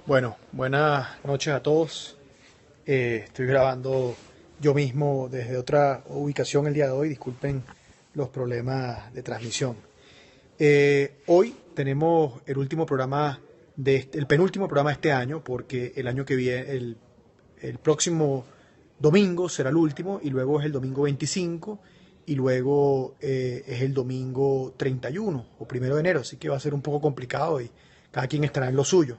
Bueno, buenas noches a todos. Estoy grabando yo mismo desde otra ubicación el día de hoy. Disculpen los problemas de transmisión. Hoy tenemos el último programa el penúltimo programa de este año, porque el año que viene, el próximo domingo será el último, y luego es el domingo 25, y luego es el domingo 31 o 1 de enero, así que va a ser un poco complicado y cada quien estará en lo suyo.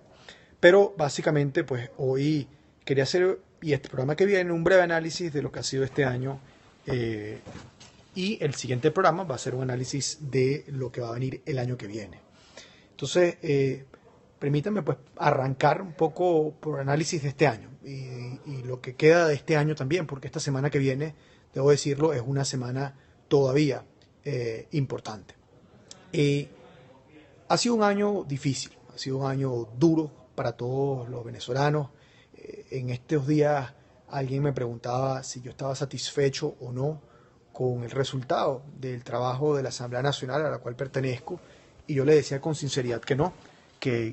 Pero básicamente, pues hoy quería hacer, y este programa que viene, un breve análisis de lo que ha sido este año. Y el siguiente programa va a ser un análisis de lo que va a venir el año que viene. Entonces, permítanme pues arrancar un poco por análisis de este año y lo que queda de este año también, porque esta semana que viene, debo decirlo, es una semana todavía importante. Ha sido un año difícil, ha sido un año duro para todos los venezolanos. En estos días alguien me preguntaba si yo estaba satisfecho o no con el resultado del trabajo de la Asamblea Nacional a la cual pertenezco, y yo le decía con sinceridad que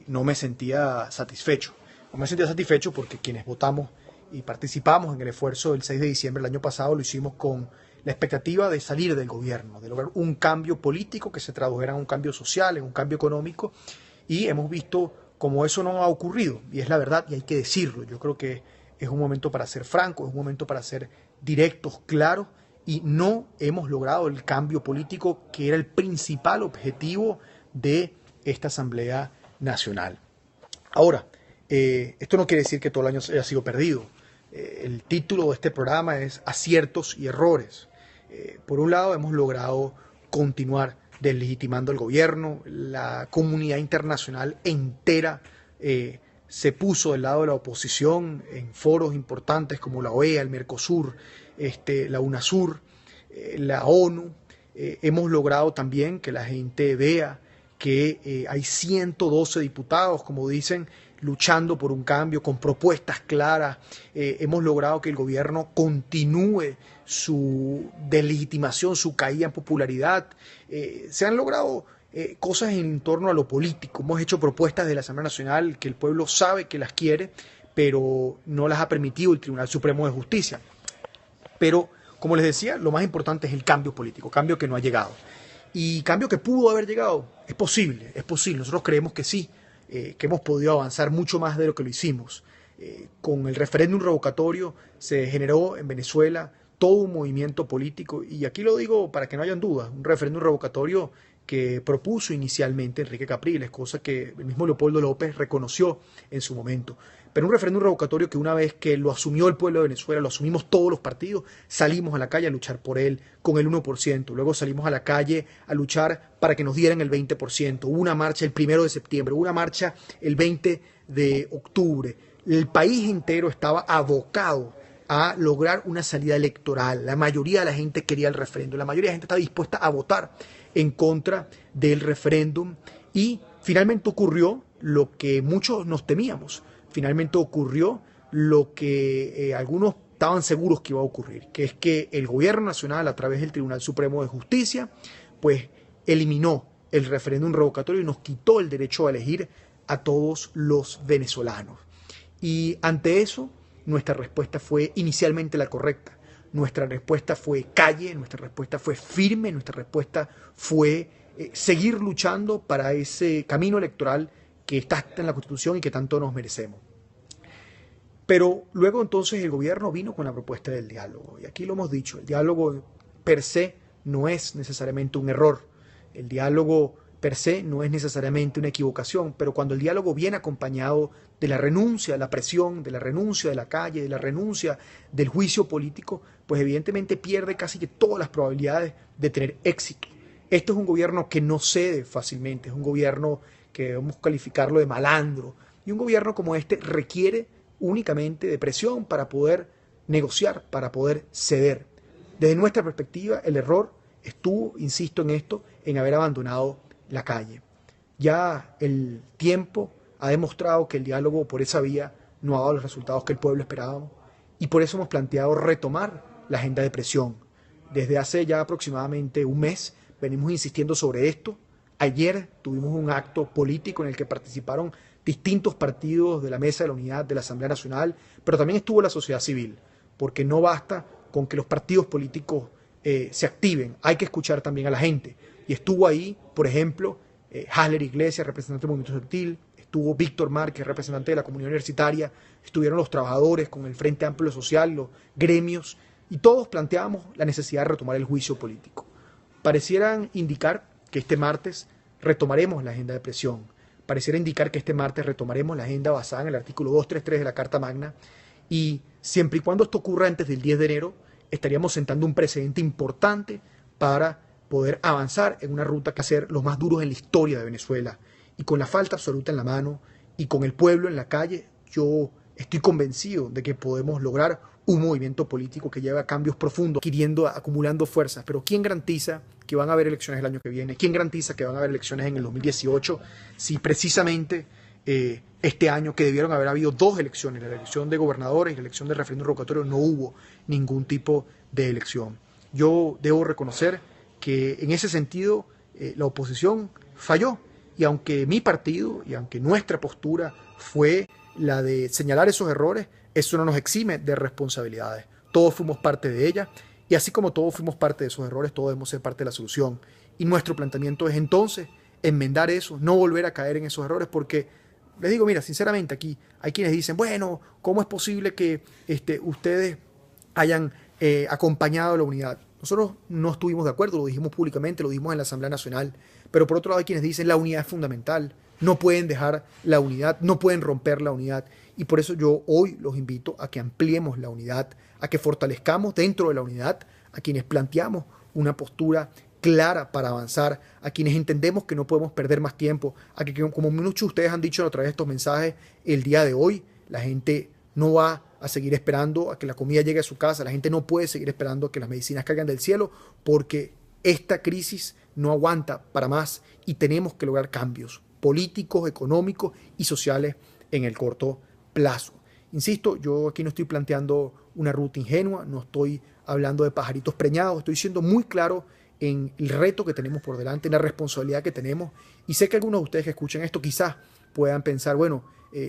no me sentía satisfecho. No me sentía satisfecho porque quienes votamos y participamos en el esfuerzo del 6 de diciembre del año pasado lo hicimos con la expectativa de salir del gobierno, de lograr un cambio político que se tradujera en un cambio social, en un cambio económico, y hemos visto cómo eso no ha ocurrido, y es la verdad, y hay que decirlo. Yo creo que es un momento para ser francos, es un momento para ser directos, claros, y no hemos logrado el cambio político que era el principal objetivo de esta Asamblea Nacional. Ahora, esto no quiere decir que todo el año haya sido perdido. El título de este programa es Aciertos y Errores. Por un lado, hemos logrado continuar deslegitimando al gobierno. La comunidad internacional entera se puso del lado de la oposición en foros importantes como la OEA, el Mercosur, la UNASUR, la ONU. Hemos logrado también que la gente vea que hay 112 diputados, como dicen, luchando por un cambio, con propuestas claras. Hemos logrado que el gobierno continúe su deslegitimación, su caída en popularidad. Se han logrado cosas en torno a lo político. Hemos hecho propuestas de la Asamblea Nacional que el pueblo sabe que las quiere, pero no las ha permitido el Tribunal Supremo de Justicia. Pero, como les decía, lo más importante es el cambio político, cambio que no ha llegado. Y cambio que pudo haber llegado, es posible, es posible. Nosotros creemos que sí, que hemos podido avanzar mucho más de lo que lo hicimos. Con el referéndum revocatorio se generó en Venezuela todo un movimiento político, y aquí lo digo para que no hayan dudas, un referéndum revocatorio que propuso inicialmente Enrique Capriles, cosa que el mismo Leopoldo López reconoció en su momento. Pero un referéndum revocatorio que una vez que lo asumió el pueblo de Venezuela, lo asumimos todos los partidos, salimos a la calle a luchar por él con el 1%, luego salimos a la calle a luchar para que nos dieran el 20%, hubo una marcha el 1 de septiembre, hubo una marcha el 20 de octubre, el país entero estaba abocado a lograr una salida electoral. La mayoría de la gente quería el referéndum, la mayoría de la gente estaba dispuesta a votar en contra del referéndum, y finalmente ocurrió lo que muchos nos temíamos. Finalmente ocurrió lo que algunos estaban seguros que iba a ocurrir, que es que el gobierno nacional, a través del Tribunal Supremo de Justicia, pues eliminó el referéndum revocatorio y nos quitó el derecho a elegir a todos los venezolanos. Y ante eso, nuestra respuesta fue inicialmente la correcta. Nuestra respuesta fue calle, nuestra respuesta fue firme, nuestra respuesta fue seguir luchando para ese camino electoral que está en la Constitución y que tanto nos merecemos. Pero luego entonces el gobierno vino con la propuesta del diálogo, y aquí lo hemos dicho, el diálogo per se no es necesariamente un error, el diálogo per se no es necesariamente una equivocación, pero cuando el diálogo viene acompañado de la renuncia a la presión, de la renuncia de la calle, de la renuncia del juicio político, pues evidentemente pierde casi que todas las probabilidades de tener éxito. Esto es un gobierno que no cede fácilmente, es un gobierno que debemos calificarlo de malandro, y un gobierno como este requiere únicamente de presión para poder negociar, para poder ceder. Desde nuestra perspectiva, el error estuvo, insisto en esto, en haber abandonado la calle. Ya el tiempo ha demostrado que el diálogo por esa vía no ha dado los resultados que el pueblo esperábamos, y por eso hemos planteado retomar la agenda de presión. Desde hace ya aproximadamente un mes venimos insistiendo sobre esto. Ayer tuvimos un acto político en el que participaron distintos partidos de la Mesa de la Unidad de la Asamblea Nacional, pero también estuvo la sociedad civil, porque no basta con que los partidos políticos se activen, hay que escuchar también a la gente. Y estuvo ahí, por ejemplo, Hasler Iglesias, representante del movimiento estudiantil, estuvo Víctor Márquez, representante de la comunidad universitaria, estuvieron los trabajadores con el Frente Amplio Social, los gremios, y todos planteábamos la necesidad de retomar el juicio político. Parecieran indicar que este martes retomaremos la agenda de presión, pareciera indicar que este martes retomaremos la agenda basada en el artículo 233 de la Carta Magna, y siempre y cuando esto ocurra antes del 10 de enero, estaríamos sentando un precedente importante para poder avanzar en una ruta que va a ser los más duros en la historia de Venezuela. Y con la falta absoluta en la mano y con el pueblo en la calle, yo estoy convencido de que podemos lograr un movimiento político que lleve a cambios profundos, acumulando fuerzas. Pero ¿quién garantiza que van a haber elecciones el año que viene? ¿Quién garantiza que van a haber elecciones en el 2018 si precisamente este año, que debieron haber habido dos elecciones, la elección de gobernadores y la elección del referéndum revocatorio, no hubo ningún tipo de elección? Yo debo reconocer que en ese sentido la oposición falló, y aunque mi partido y aunque nuestra postura fue la de señalar esos errores, eso no nos exime de responsabilidades. Todos fuimos parte de ella, y así como todos fuimos parte de esos errores, todos debemos ser parte de la solución. Y nuestro planteamiento es entonces enmendar eso, no volver a caer en esos errores, porque les digo, mira, sinceramente aquí hay quienes dicen, bueno, ¿cómo es posible que ustedes hayan acompañado la unidad? Nosotros no estuvimos de acuerdo, lo dijimos públicamente, lo dijimos en la Asamblea Nacional, pero por otro lado hay quienes dicen la unidad es fundamental, no pueden dejar la unidad, no pueden romper la unidad, y por eso yo hoy los invito a que ampliemos la unidad, a que fortalezcamos dentro de la unidad a quienes planteamos una postura clara para avanzar, a quienes entendemos que no podemos perder más tiempo, a que como muchos de ustedes han dicho a través de estos mensajes el día de hoy, la gente no va a seguir esperando a que la comida llegue a su casa, la gente no puede seguir esperando a que las medicinas caigan del cielo, porque esta crisis no aguanta para más y tenemos que lograr cambios políticos, económicos y sociales en el corto plazo. Insisto, yo aquí no estoy planteando una ruta ingenua, no estoy hablando de pajaritos preñados, estoy siendo muy claro en el reto que tenemos por delante, en la responsabilidad que tenemos, y sé que algunos de ustedes que escuchen esto quizás puedan pensar, bueno,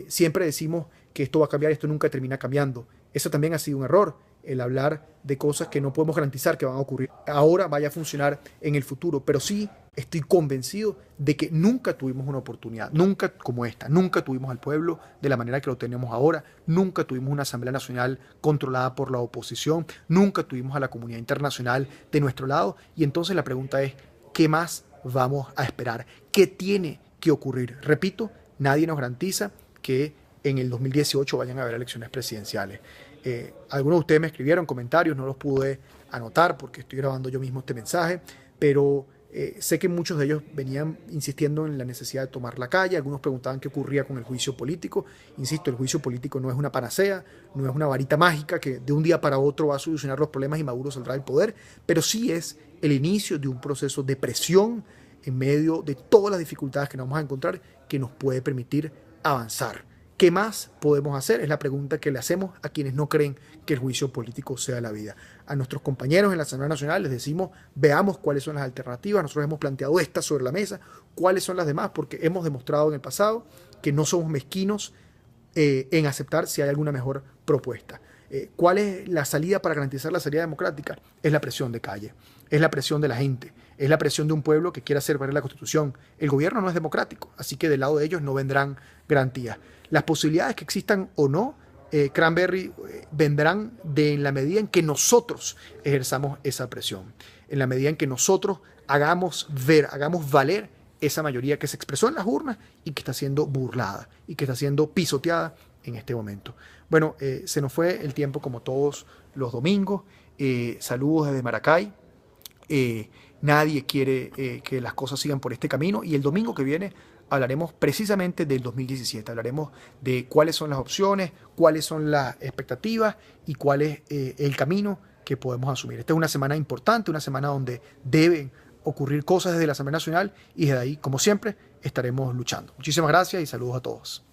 siempre decimos que esto va a cambiar, esto nunca termina cambiando. Eso también ha sido un error, el hablar de cosas que no podemos garantizar que van a ocurrir ahora, vaya a funcionar en el futuro, pero sí estoy convencido de que nunca tuvimos una oportunidad, nunca como esta, nunca tuvimos al pueblo de la manera que lo tenemos ahora, nunca tuvimos una Asamblea Nacional controlada por la oposición, nunca tuvimos a la comunidad internacional de nuestro lado, y entonces la pregunta es, ¿qué más vamos a esperar? ¿Qué tiene que ocurrir? Repito, nadie nos garantiza que en el 2018 vayan a haber elecciones presidenciales. Algunos de ustedes me escribieron comentarios, no los pude anotar porque estoy grabando yo mismo este mensaje, pero sé que muchos de ellos venían insistiendo en la necesidad de tomar la calle, algunos preguntaban qué ocurría con el juicio político. Insisto, el juicio político no es una panacea, no es una varita mágica que de un día para otro va a solucionar los problemas y Maduro saldrá del poder, pero sí es el inicio de un proceso de presión en medio de todas las dificultades que nos vamos a encontrar que nos puede permitir avanzar. ¿Qué más podemos hacer? Es la pregunta que le hacemos a quienes no creen que el juicio político sea la vida. A nuestros compañeros en la Asamblea Nacional les decimos, veamos cuáles son las alternativas. Nosotros hemos planteado estas sobre la mesa, cuáles son las demás, porque hemos demostrado en el pasado que no somos mezquinos en aceptar si hay alguna mejor propuesta. ¿Cuál es la salida para garantizar la salida democrática? Es la presión de calle, es la presión de la gente, es la presión de un pueblo que quiere hacer valer la Constitución. El gobierno no es democrático, así que del lado de ellos no vendrán garantías. Las posibilidades que existan o no, Cranberry, vendrán en la medida en que nosotros ejerzamos esa presión, en la medida en que nosotros hagamos valer esa mayoría que se expresó en las urnas y que está siendo burlada y que está siendo pisoteada en este momento. Bueno, se nos fue el tiempo como todos los domingos. Saludos desde Maracay. Nadie quiere que las cosas sigan por este camino, y el domingo que viene hablaremos precisamente del 2017, hablaremos de cuáles son las opciones, cuáles son las expectativas y cuál es el camino que podemos asumir. Esta es una semana importante, una semana donde deben ocurrir cosas desde la Asamblea Nacional, y desde ahí, como siempre, estaremos luchando. Muchísimas gracias y saludos a todos.